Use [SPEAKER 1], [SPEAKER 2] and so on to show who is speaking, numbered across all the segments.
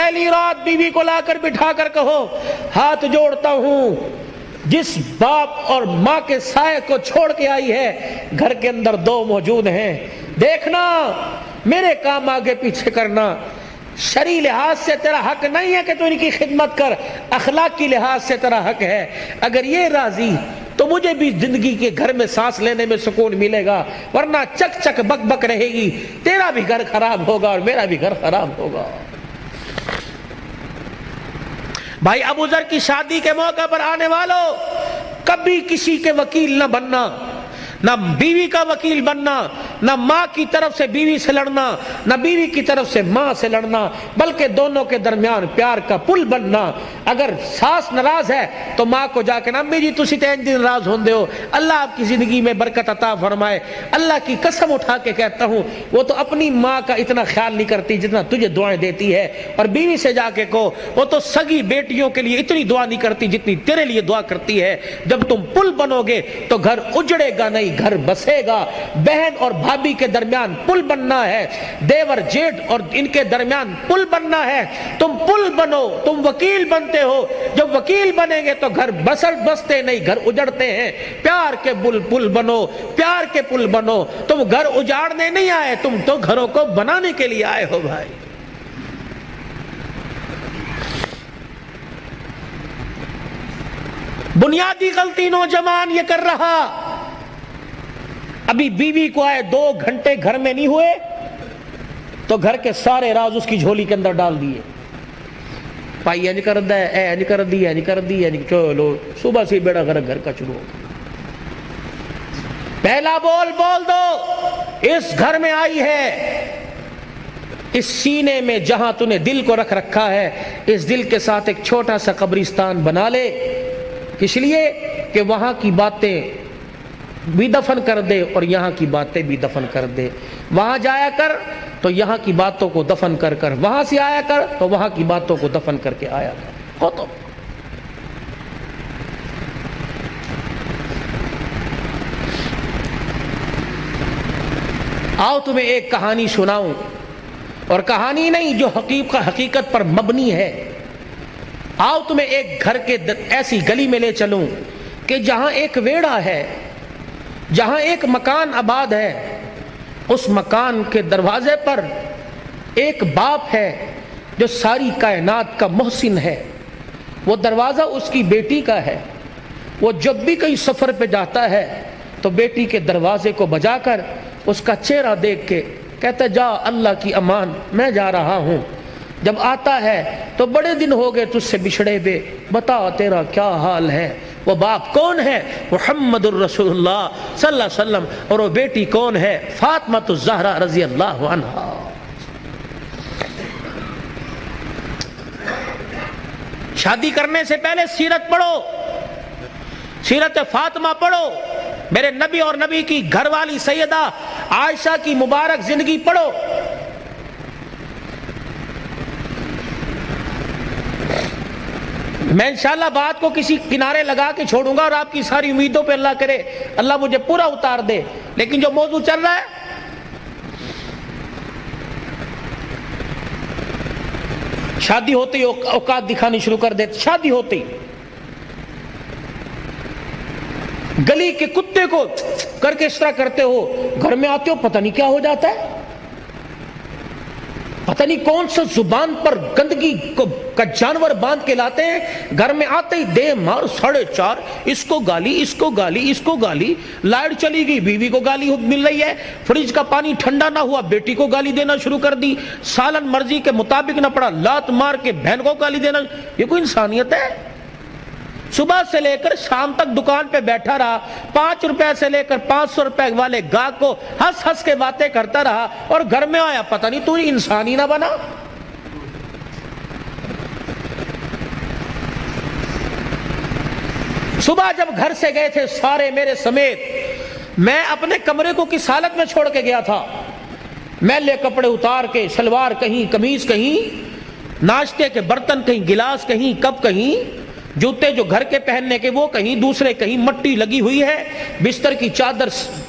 [SPEAKER 1] پہلی رات بیوی کو لا کر بٹھا کر کہو ہاتھ جوڑتا ہوں جس باپ اور ماں کے سائے کو چھوڑ کے آئی ہے گھر کے اندر دو موجود ہیں، دیکھنا میرے کام آگے پیچھے کرنا، شرعی لحاظ سے تیرا حق نہیں ہے کہ تو ان کی خدمت کر، اخلاقی لحاظ سے تیرا حق ہے، اگر یہ راضی تو مجھے بھی زندگی کے گھر میں سانس لینے میں سکون ملے گا، ورنہ چک چک بک بک رہے گی، تیرا بھی گھر خراب ہوگا اور میرا بھی گھر خراب ہوگا۔ بھائی ابو ذر کی شادی کے موقع پر آنے والوں، کبھی کسی کے وکیل نہ بننا، نہ بیوی کا وکیل بننا، نہ ماں کی طرف سے بیوی سے لڑنا، نہ بیوی کی طرف سے ماں سے لڑنا، بلکہ دونوں کے درمیان پیار کا پل بننا۔ اگر ساس ناراض ہے تو ماں کو جا کے نا امی جی تسی تے انج ناراض ہوندے ہو، اللہ آپ کی زندگی میں برکت عطا فرمائے، اللہ کی قسم اٹھا کے کہتا ہوں وہ تو اپنی ماں کا اتنا خیال نہیں کرتی جتنا تجھے دعائیں دیتی ہے، اور بیوی سے جا کے کہو وہ تو سگی بیٹیوں کے لیے اتنی دعا نہیں کرتی جتنی تیرے لیے دعا کرتی ہے۔ جب تم پل بنو گے تو گھر اجڑے گا نہیں، گھر بسے گا۔ بہن اور بھابھی کے درمیان پل بننا ہے، دیور جیٹھ اور ان کے درمیان پل بننا ہے، تم پل بنو، تم وکیل بنتے ہو، جب وکیل بنیں گے تو گھر بستے نہیں، گھر اجڑتے ہیں۔ پیار کے پل بنو، پیار کے پل بنو، تم گھر اجاڑنے نہیں آئے، تم تو گھروں کو بنانے کے لیے آئے ہو بھائی۔ بنیادی غلطی نوجوان یہ کر رہا، ابھی بیوی کو آئے 2 گھنٹے گھر میں نہیں ہوئے تو گھر کے سارے راز اس کی جھولی کے اندر ڈال دیے، پائی اینج کر دا ہے، اینج کر دی، اینج کر دی، اینج، چلو صبح سے بیڑا گھر کا شروع ہو۔ پہلا بول دو، اس گھر میں آئی ہے، اس سینے میں جہاں تو نے دل کو رکھ رکھا ہے، اس دل کے ساتھ ایک چھوٹا سا قبرستان بنا لے، اس لیے کہ وہاں کی باتیں بھی دفن کر دے اور یہاں کی باتیں بھی دفن کر دے۔ وہاں جایا کر تو یہاں کی باتوں کو دفن کر کر، وہاں سے آیا کر تو وہاں کی باتوں کو دفن کر کے آیا کر، ہو تو۔ آؤ تمہیں ایک کہانی سناؤں، اور کہانی نہیں جو حقیقت پر مبنی ہے۔ آؤ تمہیں ایک گھر کے ایسی گلی میں لے چلوں کہ جہاں ایک ویڑا ہے، جہاں ایک مکان آباد ہے، اس مکان کے دروازے پر ایک باپ ہے جو ساری کائنات کا محسن ہے، وہ دروازہ اس کی بیٹی کا ہے، وہ جب بھی کہیں سفر پہ جاتا ہے تو بیٹی کے دروازے کو بجا کر اس کا چہرہ دیکھ کے کہتا جا اللہ کی امان میں جا رہا ہوں۔ جب آتا ہے تو بڑے دن ہو گئے تجھ سے بچھڑے ہوئے، بتا تیرا کیا حال ہے۔ وہ باپ کون ہے؟ محمد الرسول اللہ صلی اللہ علیہ وسلم، اور وہ بیٹی کون ہے؟ فاطمہ الزہرا رضی اللہ عنہا۔ شادی کرنے سے پہلے سیرت پڑھو، سیرت فاطمہ پڑھو، میرے نبی اور نبی کی گھر والی سیدہ عائشہ کی مبارک زندگی پڑھو۔ میں انشاءاللہ بات کو کسی کنارے لگا کے چھوڑوں گا اور آپ کی ساری امیدوں پہ اللہ کرے اللہ مجھے پورا اتار دے، لیکن جو موضوع چل رہا ہے، شادی ہوتی اوقات دکھانی شروع کر دیتے، شادی ہوتی گلی کے کتے کو کر کے اس طرح کرتے ہو، گھر میں آتے ہو پتہ نہیں کیا ہو جاتا ہے، پتہ نہیں کون سا زبان پر گندگی کا جانور باندھ کے لاتے ہیں، گھر میں آتے ہی دے مار 4:30، اس کو گالی، اس کو گالی، اس کو گالی، لائٹ چلی گئی بیوی کو گالی مل رہی ہے، فریج کا پانی ٹھنڈا نہ ہوا بیٹی کو گالی دینا شروع کر دی، سالن مرضی کے مطابق نہ پڑا لات مار کے بہن کو گالی دینا۔ یہ کوئی انسانیت ہے؟ صبح سے لے کر شام تک دکان پہ بیٹھا رہا، 5 روپے سے لے کر 500 روپے والے گاہک کو ہنس ہنس کے باتیں کرتا رہا، اور گھر میں آیا پتہ نہیں تو انسان ہی نہ بنا۔ صبح جب گھر سے گئے تھے سارے میرے سمیت، میں اپنے کمرے کو کس حالت میں چھوڑ کے گیا تھا، میلے کپڑے اتار کے، شلوار کہیں، قمیض کہیں، ناشتے کے برتن کہیں، گلاس کہیں، کپ کہیں، جوتے جو گھر کے پہننے کے وہ کہیں، دوسرے کہیں، مٹی لگی ہوئی ہے، بستر کی چادر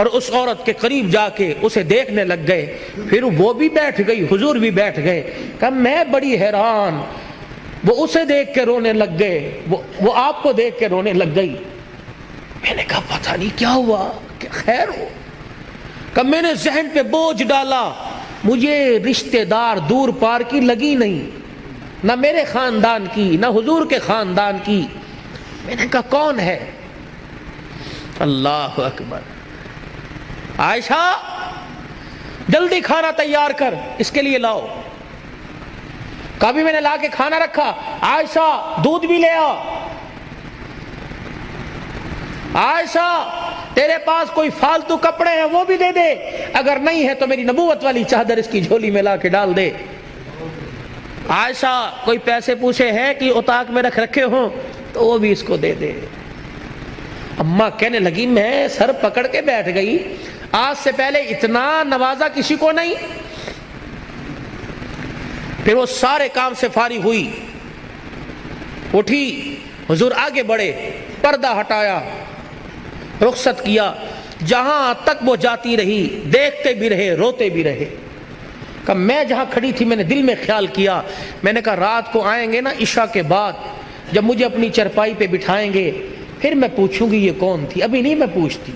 [SPEAKER 1] اور اس عورت کے قریب جا کے اسے دیکھنے لگ گئے. پھر وہ بھی بیٹھ گئی, حضور بھی بیٹھ گئے. کہا میں بڑی حیران, وہ اسے دیکھ کے رونے لگ گئے, وہ آپ کو دیکھ کے رونے لگ گئی. میں نے کہا پتہ نہیں کیا ہوا, کیا خیر ہو؟ کہ میں نے ذہن پہ بوجھ ڈالا, مجھے رشتہ دار دور پار کی لگی نہیں, نہ میرے خاندان کی نہ حضور کے خاندان کی. میں نے کہا کون ہے؟ اللہ اکبر. عائشہ جلدی کھانا تیار کر, اس کے لیے لاؤ. کبھی میں نے لا کے کھانا رکھا, عائشہ دودھ بھی لے آ. عائشہ تیرے پاس کوئی فالتو کپڑے ہیں وہ بھی دے دے, اگر نہیں ہے تو میری نبوت والی چادر اس کی جھولی میں لا کے ڈال دے. عائشہ کوئی پیسے پوچھے ہیں کہ اتاق میں رکھے ہوں تو وہ بھی اس کو دے دے. اماں کہنے لگی میں سر پکڑ کے بیٹھ گئی, آج سے پہلے اتنا نوازا کسی کو نہیں. پھر وہ سارے کام سے فارغ ہوئی, اٹھی, حضور آگے بڑھے, پردہ ہٹایا, رخصت کیا. جہاں تک وہ جاتی رہی دیکھتے بھی رہے, روتے بھی رہے. کہ میں جہاں کھڑی تھی میں نے دل میں خیال کیا, میں نے کہا رات کو آئیں گے نا عشاء کے بعد, جب مجھے اپنی چرپائی پہ بٹھائیں گے پھر میں پوچھوں گی یہ کون تھی, ابھی نہیں میں پوچھتی.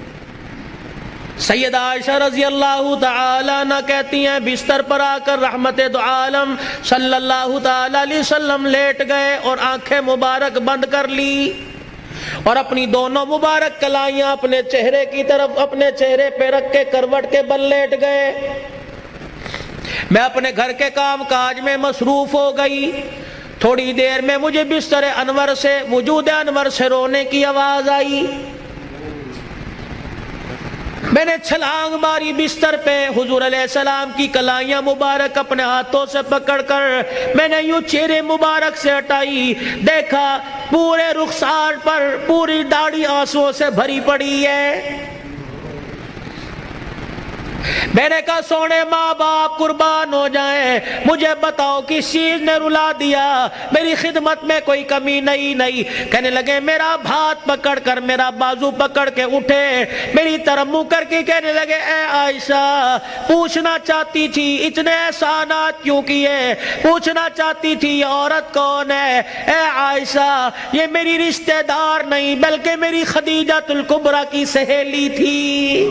[SPEAKER 1] سیدہ عائشہ رضی اللہ تعالی عنہ کہتی ہیں بستر پر آ کر رحمت دو عالم صلی اللہ تعالی علیہ وسلم لیٹ گئے اور آنکھیں مبارک بند کر لی, اور اپنی دونوں مبارک کلائیاں اپنے چہرے کی طرف اپنے چہرے پہ رکھ کے کروٹ کے بل لیٹ گئے. میں اپنے گھر کے کام کاج میں مصروف ہو گئی. تھوڑی دیر میں مجھے بستر انور سے, وجود انور سے رونے کی آواز آئی. میں نے چھلانگ ماری بستر پہ, حضور علیہ السلام کی کلائیاں مبارک اپنے ہاتھوں سے پکڑ کر میں نے یوں چہرے مبارک سے ہٹائی, دیکھا پورے رخسار پر پوری داڑھی آنسوؤں سے بھری پڑی ہے. میں نے کہا سونے ماں باپ قربان ہو جائیں, مجھے بتاؤ کس چیز نے رلا دیا, میری خدمت میں کوئی کمی نہیں. کہنے لگے میرا ہاتھ پکڑ کر, میرا بازو پکڑ کے اٹھے, میری طرف منہ کر کے کہنے لگے اے عائشہ پوچھنا چاہتی تھی اتنے احسانات کیوں کیے, پوچھنا چاہتی تھی یہ عورت کون ہے. اے عائشہ یہ میری رشتہ دار نہیں بلکہ میری خدیجہ الکبریٰ کی سہیلی تھی,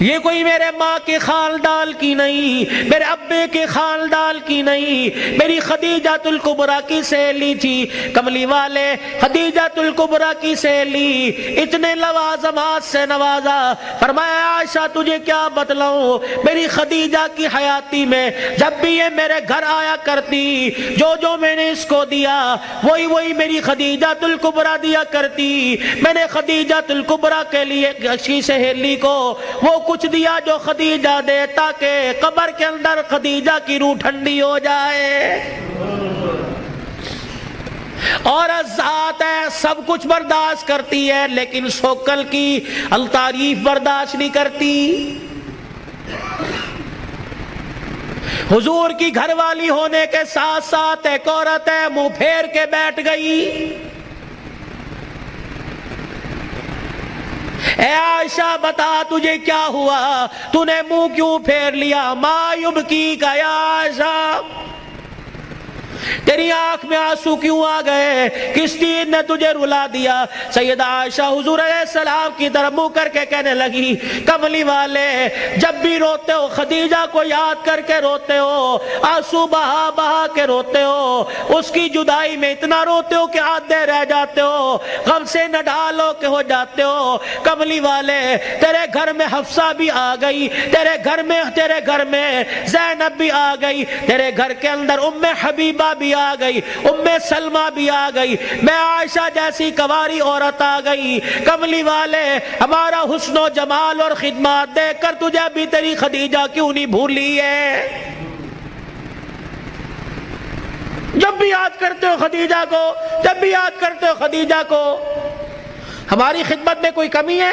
[SPEAKER 1] یہ کوئی میرے ماں کے خاندان کی نہیں, میرے ابے کے خاندان کی نہیں, میری خدیجہ الکبریٰ کی سہیلی تھی. کملی والے خدیجہ الکبریٰ کی سہیلی, اتنے لوازمات سے نوازا. فرمایا عائشہ تجھے کیا بتلاؤں, میری خدیجہ کی حیاتی میں جب بھی یہ میرے گھر آیا کرتی, جو میں نے اس کو دیا وہی میری خدیجہ الکبریٰ دیا کرتی. میں نے خدیجہ الکبریٰ کے لیے اچھی سہیلی کو وہ کچھ دیا جو خدیجہ دے, تاکہ قبر کے اندر خدیجہ کی روح ٹھنڈی ہو جائے. اور ذات ہے سب کچھ برداشت کرتی ہے لیکن سوکل کی التعریف برداشت نہیں کرتی. حضور کی گھر والی ہونے کے ساتھ ساتھ ایک عورت ہے منہ پھیر کے بیٹھ گئی. اے عائشہ بتا تجھے کیا ہوا, تو نے منہ کیوں پھیر لیا؟ ما یبکی کا یا عائشہ, تیری آنکھ میں آنسو کیوں آ گئے, کس چیز نے تجھے رلا دیا؟ سیدہ عائشہ حضور علیہ السلام کی طرف منہ کر کے کہنے لگی کملی والے جب بھی روتے ہو خدیجہ کو یاد کر کے روتے ہو, آنسو بہا بہا کے روتے ہو, اس کی جدائی میں اتنا روتے ہو کہ آدھے رہ جاتے ہو, غم سے نہ ڈالو کہ ہو جاتے ہو. کملی والے تیرے گھر میں حفصہ بھی آ گئی, تیرے گھر میں زینب بھی آ گئی, تیرے گھر کے اندر ام حبیبہ بھی آ گئی, ام سلمہ بھی آ گئی, میں عائشہ جیسی کواری عورت آ گئی. کملی والے ہمارا حسن و جمال اور خدمات دیکھ کر تجھے ابھی تیری خدیجہ کیوں نہیں بھولی ہے؟ جب بھی یاد کرتے ہو خدیجہ کو, جب بھی یاد کرتے ہو خدیجہ کو, ہماری خدمت میں کوئی کمی ہے؟